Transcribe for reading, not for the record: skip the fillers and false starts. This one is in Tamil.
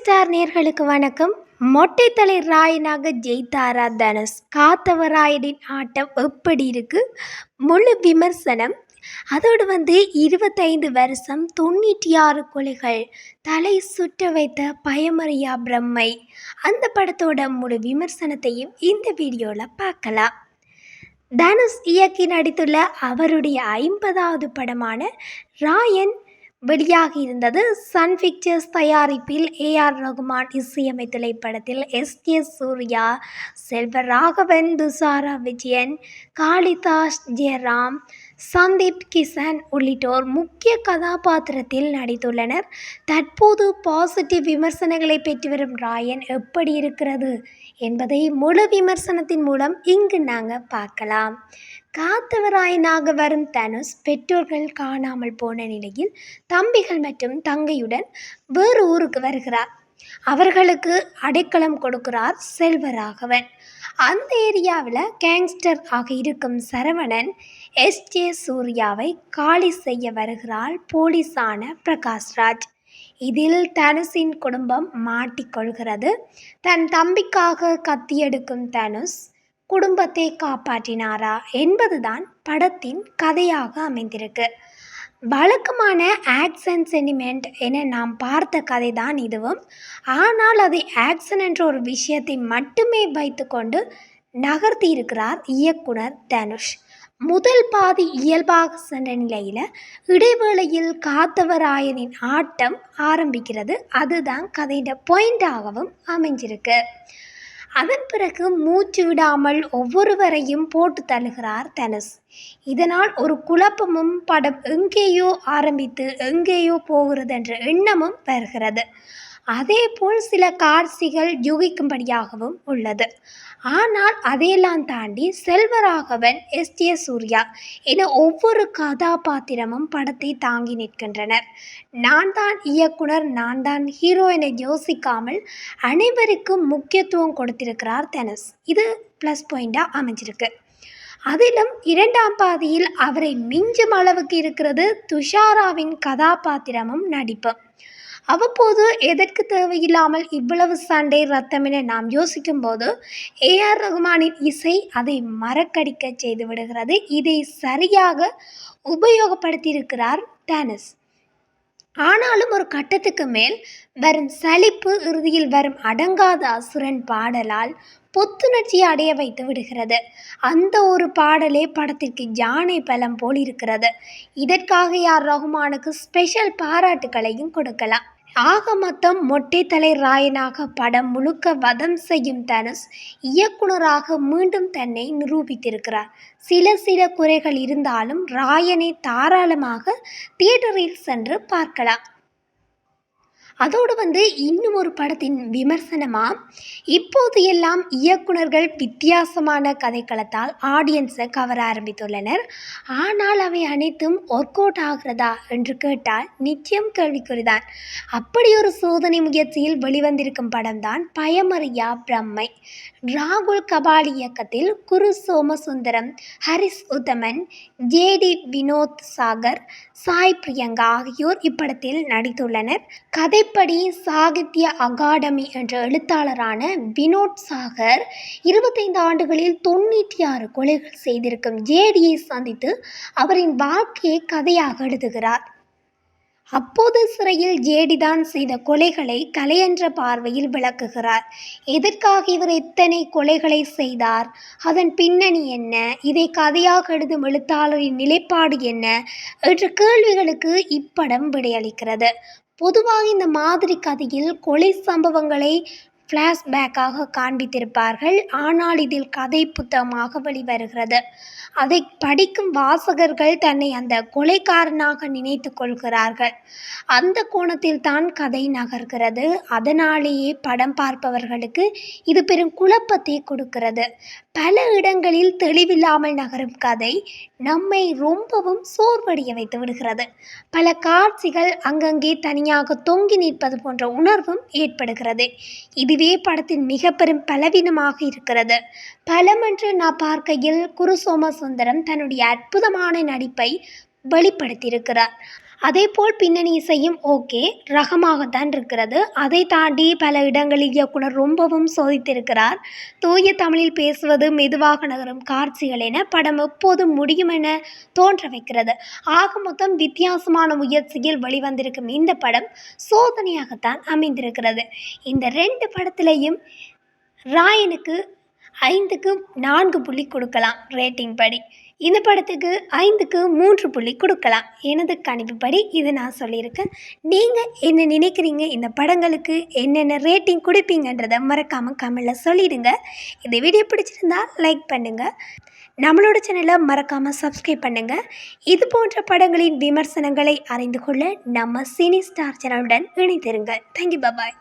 ஸ்டார் நேர்களுக்கு வணக்கம். மொட்டை தலை ராயனாக ஜெயித்தாரா தனுஷ்? காத்தவராயனின் ஆட்டம் எப்படி இருக்கு? முழு விமர்சனம். அதோடு 25 வருஷம் 96 கொலைகள், தலை சுட்ட வைத்த பயமறியா பிரம்மை, அந்த படத்தோட முழு விமர்சனத்தையும் இந்த வீடியோவில் பார்க்கலாம். தனுஷ் இயக்கி நடித்துள்ள அவருடைய 50வது படமான ராயன் வெளியாகி இருந்தது. சன் பிக்சர்ஸ் தயாரிப்பில் ஏஆர் ரகுமான் இசையமைத்துள்ள இப்படத்தில் எஸ்.ஜே. சூர்யா, செல்வராகவன், துஷாரா விஜயன், காளிதாஸ் ஜெயராம், சந்தீப் கிஷன் உள்ளிட்டோர் முக்கிய கதாபாத்திரத்தில் நடித்துள்ளனர். தற்போது பாசிட்டிவ் விமர்சனங்களை பெற்று வரும் ராயன் எப்படி இருக்கிறது என்பதை முழு விமர்சனத்தின் மூலம் இங்கு நாங்கள் பார்க்கலாம். காத்தவராயனாக வரும் தனுஷ் பெற்றோர்கள் காணாமல் போன நிலையில் தம்பிகள் மற்றும் தங்கையுடன் வேறு ஊருக்கு வருகிறார். அவர்களுக்கு அடைக்கலம் கொடுக்கிறார் செல்வராகவன். அந்த ஏரியாவில் கேங்ஸ்டர் ஆக இருக்கும் சரவணன் எஸ்.ஜே. சூர்யாவை காலி செய்ய வருகிறாள் போலீஸான பிரகாஷ்ராஜ். இதில் தனுஷின் குடும்பம் மாட்டிக்கொள்கிறது. தன் தம்பிக்காக கத்தியெடுக்கும் தனுஷ் குடும்பத்தை காப்பாற்றினாரா என்பதுதான் படத்தின் கதையாக அமைந்திருக்கு. வழக்கமான ஆக்ஷன் சென்டிமெண்ட் என நாம் பார்த்த கதை தான் இதுவும். ஆனால் அதை ஆக்ஷன் என்ற ஒரு விஷயத்தை மட்டுமே வைத்துக்கொண்டு நகர்த்தி இருக்கிறார் இயக்குனர் தனுஷ். முதல் பாதி இயல்பாக சென்ற நிலையில் இடைவேளையில் காத்தவராயனின் ஆட்டம் ஆரம்பிக்கிறது. அதுதான் கதையோட பாயிண்டாகவும் அமைஞ்சிருக்கு. அதன் பிறகு மூச்சு விடாமல் ஒவ்வொருவரையும் போட்டு தள்ளுகிறார் தனுஷ். இதனால் ஒரு குழப்பமும் படம் எங்கேயோ ஆரம்பித்து எங்கேயோ போகிறது என்ற எண்ணமும் வருகிறது. அதேபோல் சில காட்சிகள் யூகிக்கும்படியாகவும் உள்ளது. ஆனால் அதையெல்லாம் தாண்டி செல்வராகவன், எஸ்.ஜே. சூர்யா என ஒவ்வொரு கதாபாத்திரமும் படத்தை தாங்கி நிற்கின்றனர். நான் தான் இயக்குனர், நான் தான் ஹீரோ என யோசிக்காமல் அனைவருக்கும் முக்கியத்துவம் கொடுத்திருக்கிறார் தனுஷ். இது ப்ளஸ் பாயிண்டாக அமைஞ்சிருக்கு. அதிலும் இரண்டாம் பாதியில் அவரை மிஞ்சும் அளவுக்கு இருக்கிறது துஷாராவின் கதாபாத்திரமும் நடிப்பும். அவ்வப்போது எதற்கு தேவையில்லாமல் இவ்வளவு சண்டை ரத்தம் என நாம் யோசிக்கும் போது ஏஆர் ரகுமானின் இசை அதை மறக்கடிக்க செய்து விடுகிறது. இதை சரியாக உபயோகப்படுத்தியிருக்கிறார் தனுஷ். ஆனாலும் ஒரு கட்டத்துக்கு மேல் வரும் சலிப்பு இறுதியில் வரும் அடங்காத அசுரன் பாடலால் புத்துணர்ச்சி அடைய வைத்து விடுகிறது. அந்த ஒரு பாடலே படத்திற்கு யானை பலம் போல் இருக்கிறது. இதற்காக ஏஆர் ரகுமானுக்கு ஸ்பெஷல் பாராட்டுகளையும் கொடுக்கலாம். ஆக மொத்தம் மொட்டை தலை ராயனாக படம் முழுக்க வதம் செய்யும் தனுஷ் இயக்குனராக மீண்டும் தன்னை நிரூபித்திருக்கிறார். சில குறைகள் இருந்தாலும் ராயனை தாராளமாக தியேட்டரில் சென்று பார்க்கலாம். அதோடு இன்னும் ஒரு படத்தின் விமர்சனமாக, இப்போது எல்லாம் இயக்குனர்கள் வித்தியாசமான கதைக்களத்தால் ஆடியன்ஸை கவர ஆரம்பித்துள்ளனர். ஆனால் அவை அனைத்தும் ஒர்க் அவுட் ஆகிறதா என்று கேட்டால் நிச்சயம் கேள்விக்குறிதான். அப்படி ஒரு சோதனை முயற்சியில் வெளிவந்திருக்கும் படம்தான் பயமறியா பிரம்மை. ராகுல் கபாலி இயக்கத்தில் குரு சோமசுந்தரம், ஹரிஸ் உத்தமன், ஜே.டி. வினோத் சாகர், சாய் பிரியங்கா ஆகியோர் இப்படத்தில் நடித்துள்ளனர். கதைப்படி சாகித்ய அகாடமி என்ற எழுத்தாளரான வினோத் சாகர் 25 ஆண்டுகளில் 96 கொலைகள் செய்திருக்கும் ஜே.டியை சந்தித்து அவரின் வாழ்க்கையை கதையாக எழுதுகிறார். அப்போது சிறையில் ஜே.டி தான் செய்த கொலைகளை கலையென்ற பார்வையில் விளக்குகிறார். எதற்காக இவர் எத்தனை கொலைகளை செய்தார், அதன் பின்னணி என்ன, இதை கதையாக எழுதும் எழுத்தாளரின் நிலைப்பாடு என்ன என்ற கேள்விகளுக்கு இப்படம் விடையளிக்கிறது. பொதுவாக இந்த மாதிரி கதையில் கொலை சம்பவங்களை ஃப்ளாஷ்பேக்காக காண்பித்திருப்பார்கள். ஆனால் இதில் கதை புத்தகமாக வெளிவருகிறது. அதை படிக்கும் வாசகர்கள் தன்னை அந்த கொலைக்காரனாக நினைத்து கொள்கிறார்கள். அந்த கோணத்தில் தான் கதை நகர்கிறது. அதனாலேயே படம் பார்ப்பவர்களுக்கு இது பெரும் குழப்பத்தை கொடுக்கிறது. பல இடங்களில் தெளிவில்லாமல் நகரும் கதை நம்மை ரொம்பவும் சோர்வடைய வைத்து விடுகிறது. பல காட்சிகள் அங்கங்கே தனியாக தொங்கி நிற்பது போன்ற உணர்வும் ஏற்படுகிறது. இதுவே படத்தின் மிக பெரும் பலவீனமாக இருக்கிறது. பலமென்று நான் பார்க்கையில் குரு சோமசுந்தரம் தன்னுடைய அற்புதமான நடிப்பை வெளிப்படுத்தியிருக்கிறார். அதேபோல் பின்னணி இசையும் ஓகே ரகமாகத்தான் இருக்கிறது. அதை தாண்டி பல இடங்களில் இயக்குனர் ரொம்பவும் சோதித்திருக்கிறார். தூய தமிழில் பேசுவது, மெதுவாக நகரும் காட்சிகள் என படம் எப்போது முடியும் என தோன்ற வைக்கிறது. ஆக மொத்தம் வித்தியாசமான முயற்சியில் வெளிவந்திருக்கும் இந்த படம் சோதனையாகத்தான் அமைந்திருக்கிறது. இந்த 2 படத்திலையும் ராயனுக்கு 5க்கு 4 புள்ளி கொடுக்கலாம் ரேட்டிங் படி. இந்த படத்துக்கு 5க்கு 3 புள்ளி கொடுக்கலாம். எனது கணிப்புப்படி இது நான் சொல்லியிருக்கேன். நீங்கள் என்ன நினைக்கிறீங்க? இந்த படங்களுக்கு என்னென்ன ரேட்டிங் கொடுப்பீங்கன்றதை மறக்காமல் கமெண்டில் சொல்லிடுங்க. இந்த வீடியோ பிடிச்சிருந்தா லைக் பண்ணுங்கள். நம்மளோட சேனலை மறக்காமல் சப்ஸ்கிரைப் பண்ணுங்கள். இது போன்ற படங்களின் விமர்சனங்களை அறிந்து கொள்ள நம்ம சினி ஸ்டார் சேனலுடன் இணைந்திருங்கள். தேங்க்யூ, பாய்.